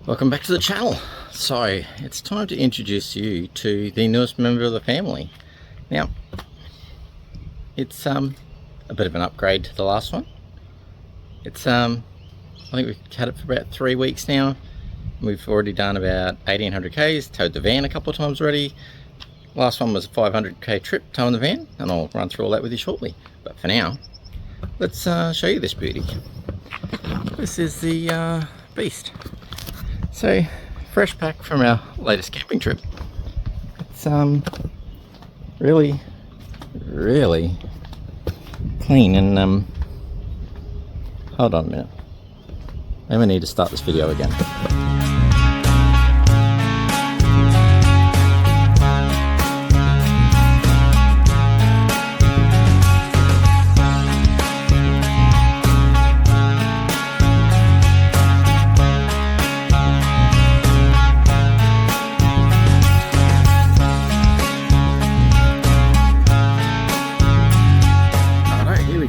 Welcome back to the channel. So it's time to introduce you to the newest member of the family. Now it's a bit of an upgrade to the last one. It's I think we've had it for about 3 weeks now. We've already done about 1800 k's, towed the van a couple of times already. Last one was a 500k trip towing the van, and I'll run through all that with you shortly. But for now, let's show you this beauty. This is the beast. So, fresh pack from our latest camping trip. It's really clean, and hold on a minute. Maybe I need to start this video again.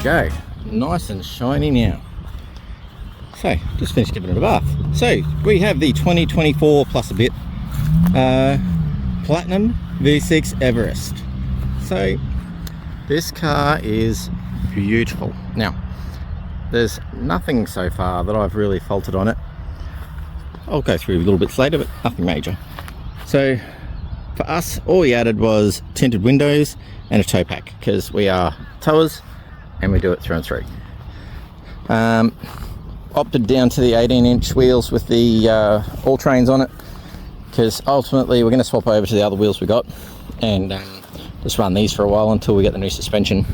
Go, nice and shiny now. So just finished giving it a bath. So we have the 2024 plus a bit Platinum V6 Everest. So this car is beautiful. Now there's nothing so far that I've really faulted on it. I'll go through a little bit later, but nothing major. So for us, all we added was tinted windows and a tow pack, because we are towers and we do it through and through. Opted down to the 18-inch wheels with the all-trains on it, because ultimately we're going to swap over to the other wheels we got and just run these for a while until we get the new suspension.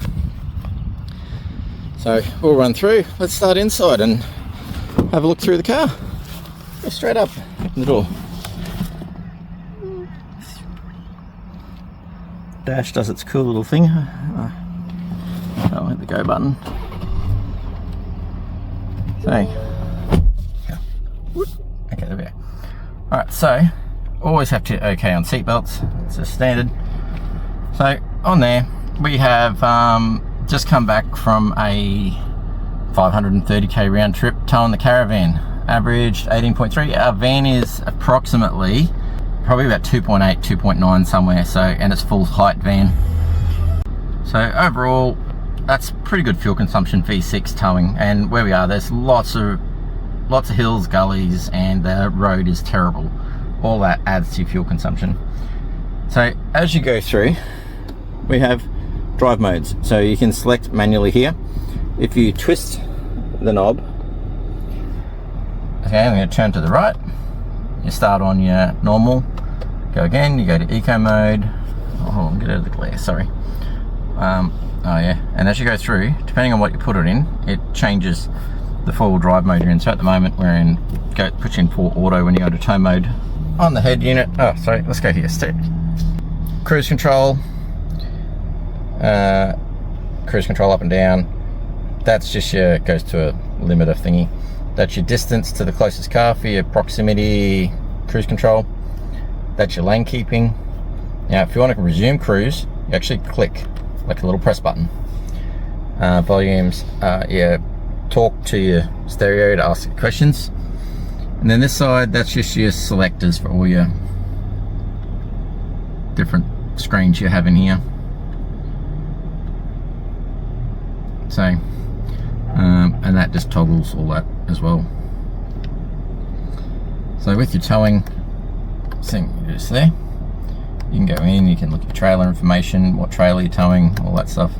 So we'll run through. Let's start inside and have a look through the car. Go straight up, open the door. Dash does its cool little thing. I'll hit the go button. So, okay, there we go. Alright, so always have to okay on seatbelts. It's a standard. So on there we have just come back from a 530k round trip towing the caravan. Averaged 18.3. Our van is approximately probably about 2.8, 2.9 somewhere. So, and it's full height van. So overall, that's pretty good fuel consumption V6 towing, and where we are, there's lots of hills, gullies, and the road is terrible. All that adds to fuel consumption. So as you go through, we have drive modes. So you can select manually here. If you twist the knob, okay, I'm going to turn to the right. You start on your normal. Go again. You go to eco mode. Oh, get out of the glare. Sorry. Oh yeah, and as you go through, depending on what you put it in, it changes the four-wheel drive mode you're in. So at the moment we're in, push in for auto when you go to tow mode. On the head unit, oh sorry, let's go here. Cruise control up and down. That's just your, goes to a limiter thingy. That's your distance to the closest car for your proximity cruise control. That's your lane keeping. Now if you want to resume cruise, you actually click like a little press button. Volumes, yeah, talk to your stereo to ask questions. And then this side, that's just your selectors for all your different screens you have in here. So, and that just toggles all that as well. So with your towing, same just there. You can go in, you can look at trailer information, what trailer you're towing, all that stuff.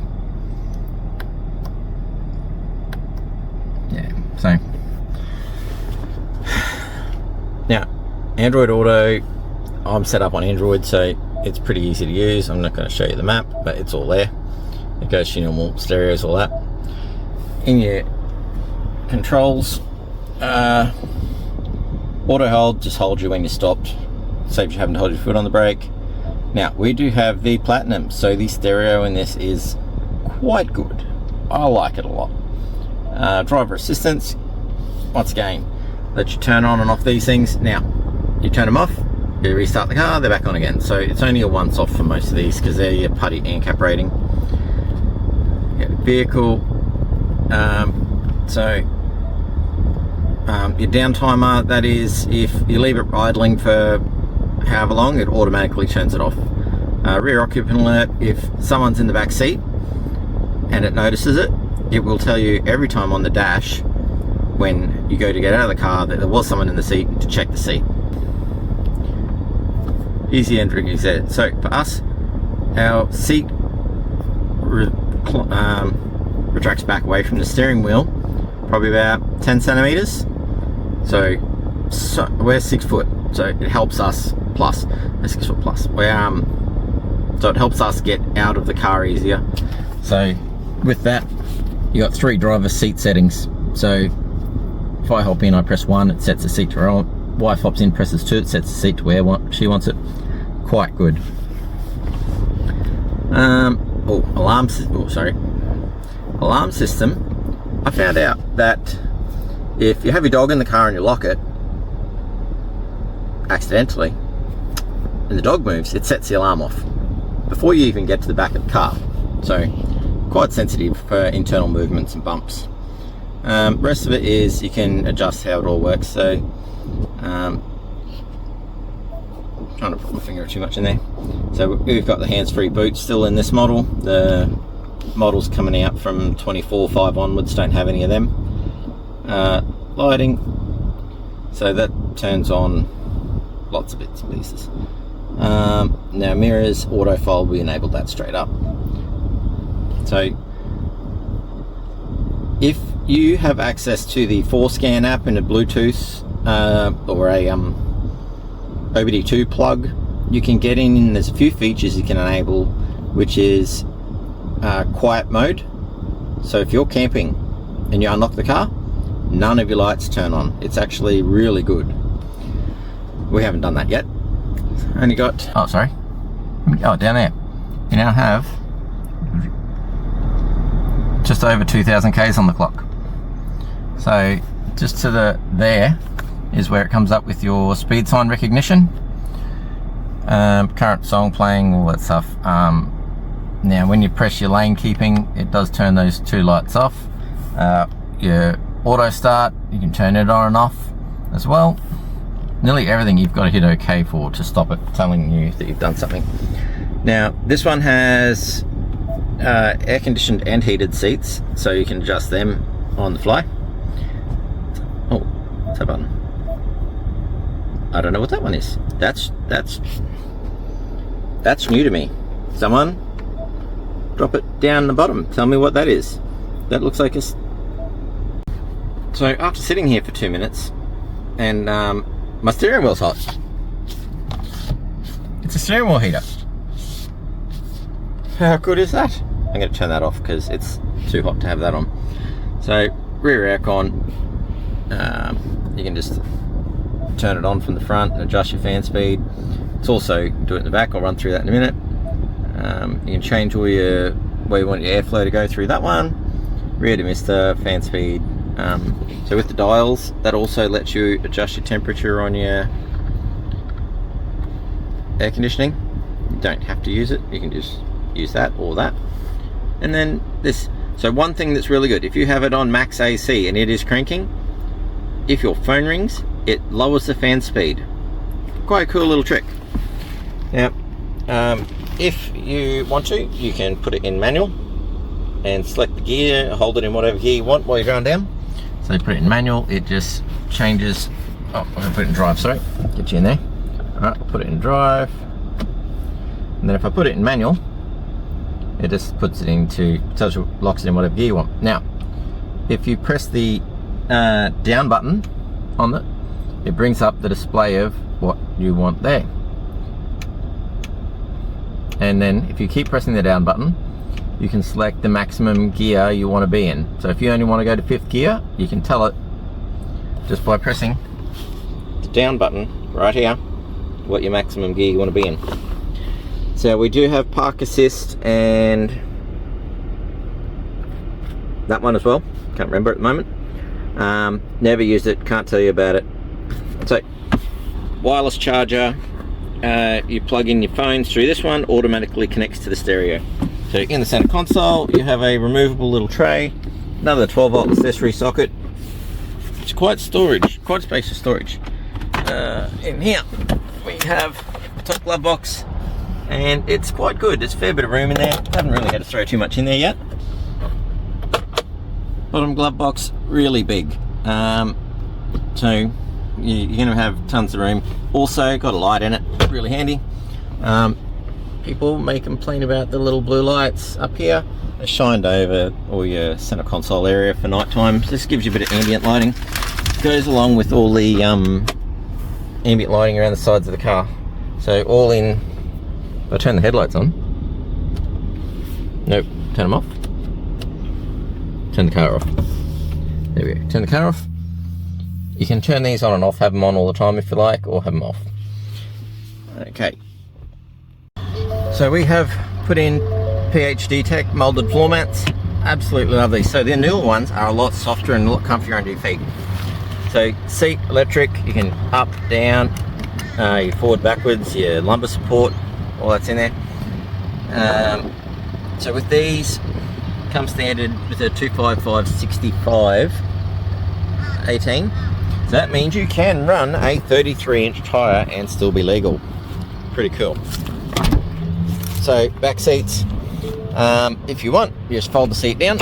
Yeah, so. Now, Android Auto, I'm set up on Android, so it's pretty easy to use. I'm not going to show you the map, but it's all there. It goes to your normal stereos, all that. In your controls, auto hold, just hold you when you're stopped. Saves you having to hold your foot on the brake. Now, we do have the Platinum, so the stereo in this is quite good. I like it a lot. Driver assistance, once again, let you turn on and off these things. Now, you turn them off, you restart the car, they're back on again. So it's only a once off for most of these, because they're your putty ANCAP rating. You get vehicle, so Your down timer, that is if you leave it idling for however long, it automatically turns it off. Rear occupant alert, if someone's in the back seat and it notices it, it will tell you every time on the dash when you go to get out of the car that there was someone in the seat, to check the seat. Easy entering exit. So for us, our seat retracts back away from the steering wheel probably about 10 centimeters. So we're 6 foot, so it helps us plus. We're 6 foot plus. So it helps us get out of the car easier. So with that, you got 3 driver seat settings. So if I hop in, I press 1, it sets the seat to where I want. Wife hops in, presses 2, it sets the seat to where she wants it. Quite good. Alarm system. I found out that if you have your dog in the car and you lock it accidentally and the dog moves, it sets the alarm off before you even get to the back of the car. So quite sensitive for internal movements and bumps. Rest of it is you can adjust how it all works. So trying to put my finger too much in there. So we've got the hands-free boot still in this model. The models coming out from 24/5 onwards don't have any of them. Lighting, so that turns on lots of bits and pieces. Now mirrors, auto fold, we enabled that straight up. So if you have access to the 4Scan app and a Bluetooth or a OBD2 plug, you can get in, and there's a few features you can enable, which is quiet mode. So if you're camping and you unlock the car, none of your lights turn on. It's actually really good. We haven't done that yet. Only got, down there you now have just over 2,000 Ks on the clock. So just to there is where it comes up with your speed sign recognition, current song playing, all that stuff. Now when you press your lane keeping, it does turn those 2 lights off. Your auto start, you can turn it on and off as well. Nearly everything you've got to hit OK for to stop it telling you that you've done something. Now this one has air conditioned and heated seats, so you can adjust them on the fly. Oh, what's that button? I don't know what that one is. That's new to me. Someone drop it down the bottom. Tell me what that is. That looks like a... So after sitting here for 2 minutes, and my steering wheel's hot. It's a steering wheel heater. How good is that? I'm going to turn that off because it's too hot to have that on. So rear aircon, you can just turn it on from the front and adjust your fan speed. It's also do it in the back. I'll run through that in a minute. You can change all your where you want your airflow to go through that one. Rear demister, fan speed. So with the dials, that also lets you adjust your temperature on your air conditioning. You don't have to use it. You can just use that or that. And then this. So one thing that's really good, if you have it on max AC and it is cranking, if your phone rings, it lowers the fan speed. Quite a cool little trick. Now, if you want to, you can put it in manual and select the gear, hold it in whatever gear you want while you're going down. So you put it in manual, it just changes. Oh, I'm going to put it in drive, sorry. Get you in there. Alright, put it in drive. And then if I put it in manual, it just puts it into, tells you, locks it in whatever gear you want. Now, if you press the down button on it, it brings up the display of what you want there. And then if you keep pressing the down button, you can select the maximum gear you want to be in. So if you only want to go to 5th gear, you can tell it just by pressing the down button right here what your maximum gear you want to be in. So we do have park assist and that one as well. Can't remember at the moment. Never used it, can't tell you about it. So wireless charger, you plug in your phones through this one, automatically connects to the stereo. So in the center console you have a removable little tray, another 12 volt accessory socket, It's quite spacious storage. In here we have a top glove box, and it's quite good. There's a fair bit of room in there. Haven't really had to throw too much in there yet. Bottom glove box, really big. So you're going to have tons of room. Also got a light in it, really handy. People may complain about the little blue lights up here. They're shined over all your center console area for night time. This gives you a bit of ambient lighting. Goes along with all the ambient lighting around the sides of the car. So all in. If I turn the headlights on. Nope, turn them off. Turn the car off. There we go. Turn the car off. You can turn these on and off, have them on all the time if you like, or have them off. Okay. So we have put in PHD Tech molded floor mats. Absolutely love these. So the newer ones are a lot softer and a lot comfier under your feet. So seat electric, you can up, down, your forward, backwards, your lumbar support, all that's in there. So with these, come standard with a 255/65 18. So that means you can run a 33-inch tyre and still be legal. Pretty cool. So back seats, if you want, you just fold the seat down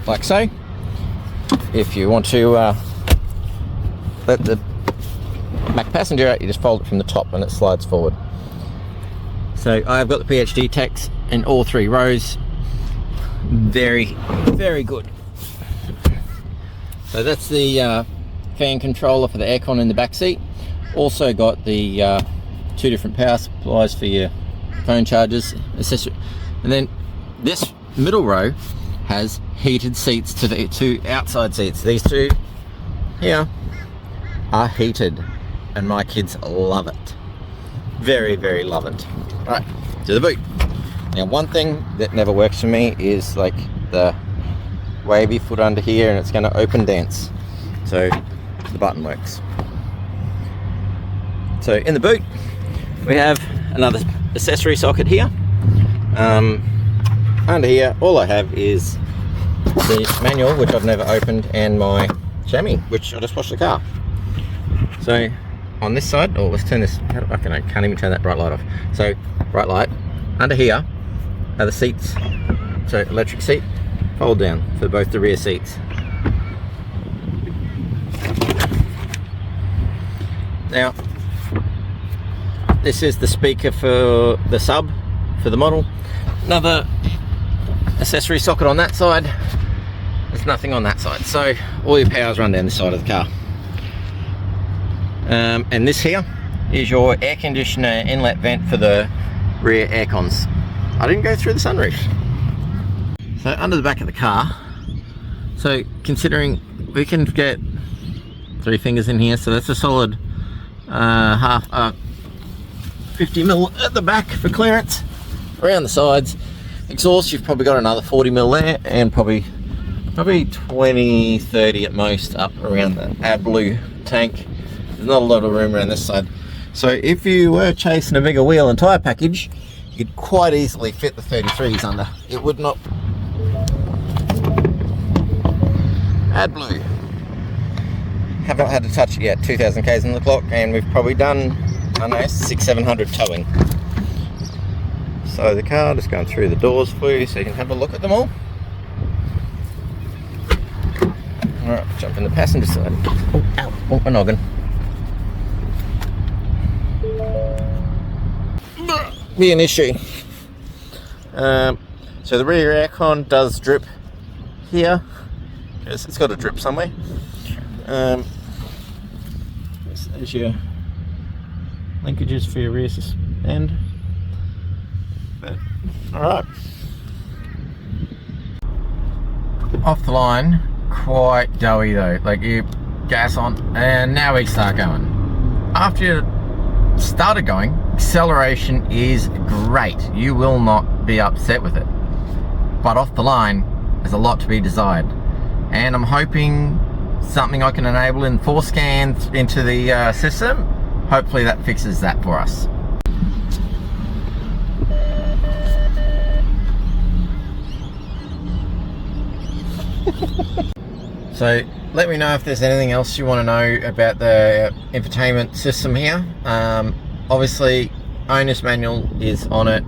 like so. If you want to let the back passenger out, you just fold it from the top and it slides forward. So I've got the PHD Techs in all 3 rows. Very, very good. So that's the fan controller for the aircon in the back seat. Also got the 2 different power supplies for your phone chargers, accessory. And then this middle row has heated seats to the 2 outside seats. These 2 here are heated and my kids love it. Very, very love it. Right, to the boot. Now one thing that never works for me is like the wavy foot under here, and it's going to open dance. So the button works. So in the boot we have another accessory socket here. Under here all I have is the manual, which I've never opened, and my chamois, which I just washed the car. So on this side, let's turn this, I can't even turn that bright light off. So bright light, under here are the seats. So electric seat, fold down for both the rear seats. Now this is the speaker for the sub for the model. Another accessory socket on that side. There's nothing on that side, so all your powers run down this side of the car. And this here is your air conditioner inlet vent for the rear air cons. I didn't go through the sunroof. So under the back of the car, so considering we can get 3 fingers in here, so that's a solid 50 mil at the back for clearance. Around the sides, exhaust, you've probably got another 40 mil there, and probably 20, 30 at most up around the AdBlue tank. There's not a lot of room around this side. So if you were chasing a bigger wheel and tyre package, you could quite easily fit the 33s under. It would not. AdBlue. Haven't had to touch it yet. 2,000 k's on the clock, and we've probably done, I don't know, 600-700 towing. So the car, just going through the doors for you so you can have a look at them all. Alright, jump in the passenger side. Oh, ow, oh, my noggin. Be an issue. So the rear aircon does drip here. It's got to drip somewhere. There's your linkages for your rear end. But alright. Off the line, quite doughy though. Like you gas on, and now we start going. After you started going, acceleration is great. You will not be upset with it. But off the line, there's a lot to be desired. And I'm hoping something I can enable in 4 scans into the system. Hopefully that fixes that for us. So let me know if there's anything else you want to know about the infotainment system here. Obviously owner's manual is on it,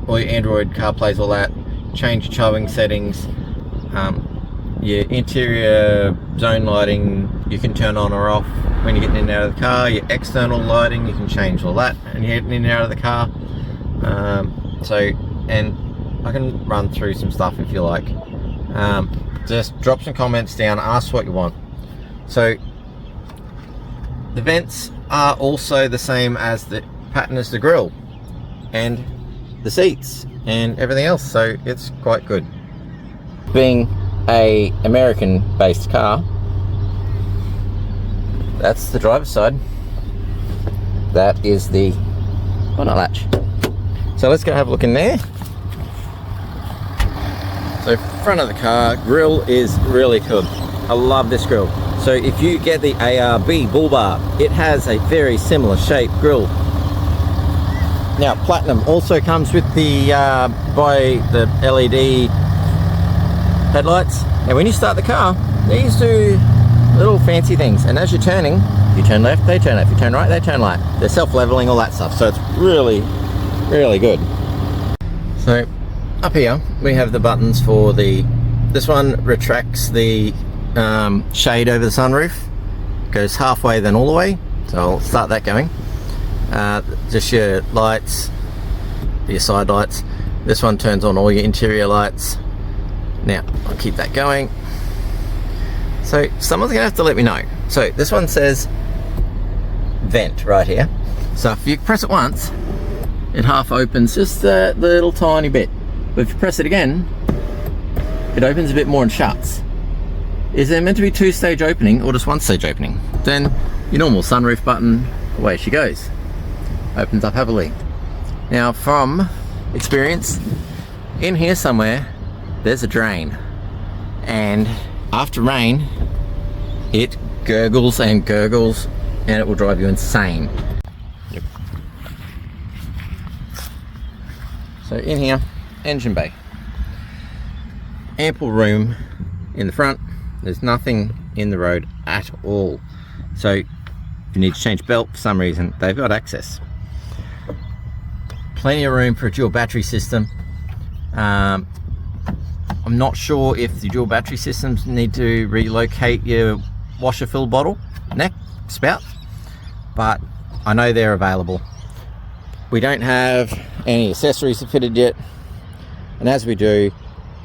all your Android CarPlays, all that. Change your charging settings, your interior zone lighting you can turn on or off when you're getting in and out of the car. Your external lighting, you can change all that and you're getting in and out of the car. And I can run through some stuff if you like. Just drop some comments down, ask what you want. So the vents are also the same as the pattern as the grille and the seats and everything else, so it's quite good. Being a American based car, that's the driver's side, that is the bonnet latch. So let's go have a look in there. So front of the car, grille is really good. I love this grille. So if you get the ARB bull bar, it has a very similar shaped grille. Now Platinum also comes with the by the LED headlights. And when you start the car, these do little fancy things. And as you're turning, you turn left, they turn left. You turn right, they turn right. They're self-leveling, all that stuff. So it's really, really good. So up here we have the buttons for this one retracts the shade over the sunroof, goes halfway then all the way, so I'll start that going. Just your lights, your side lights. This one turns on all your interior lights. Now I'll keep that going. So someone's gonna have to let me know. So this one says vent right here, so if you press it once it half opens just a little tiny bit, but if you press it again it opens a bit more and shuts. Is there meant to be two-stage opening or just one-stage opening? Then your normal sunroof button, away she goes. Opens up heavily. Now from experience, in here somewhere there's a drain, and after rain it gurgles and gurgles and it will drive you insane. Yep. So in here, engine bay. Ample room in the front. There's nothing in the road at all. So if you need to change belt for some reason, they've got access. Plenty of room for a dual battery system. I'm not sure if the dual battery systems need to relocate your washer fill bottle neck spout, but I know they're available. We don't have any accessories fitted yet, and as we do,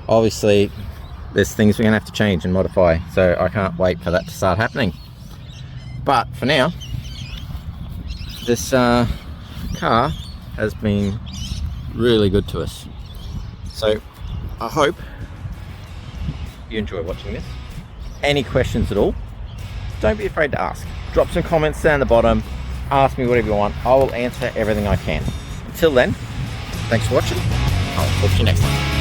obviously there's things we're gonna have to change and modify, so I can't wait for that to start happening. But for now, this car has been really good to us. So I hope you enjoy watching this. Any questions at all, don't be afraid to ask. Drop some comments down the bottom, ask me whatever you want. I will answer everything I can. Until then, thanks for watching. I'll talk to you next time.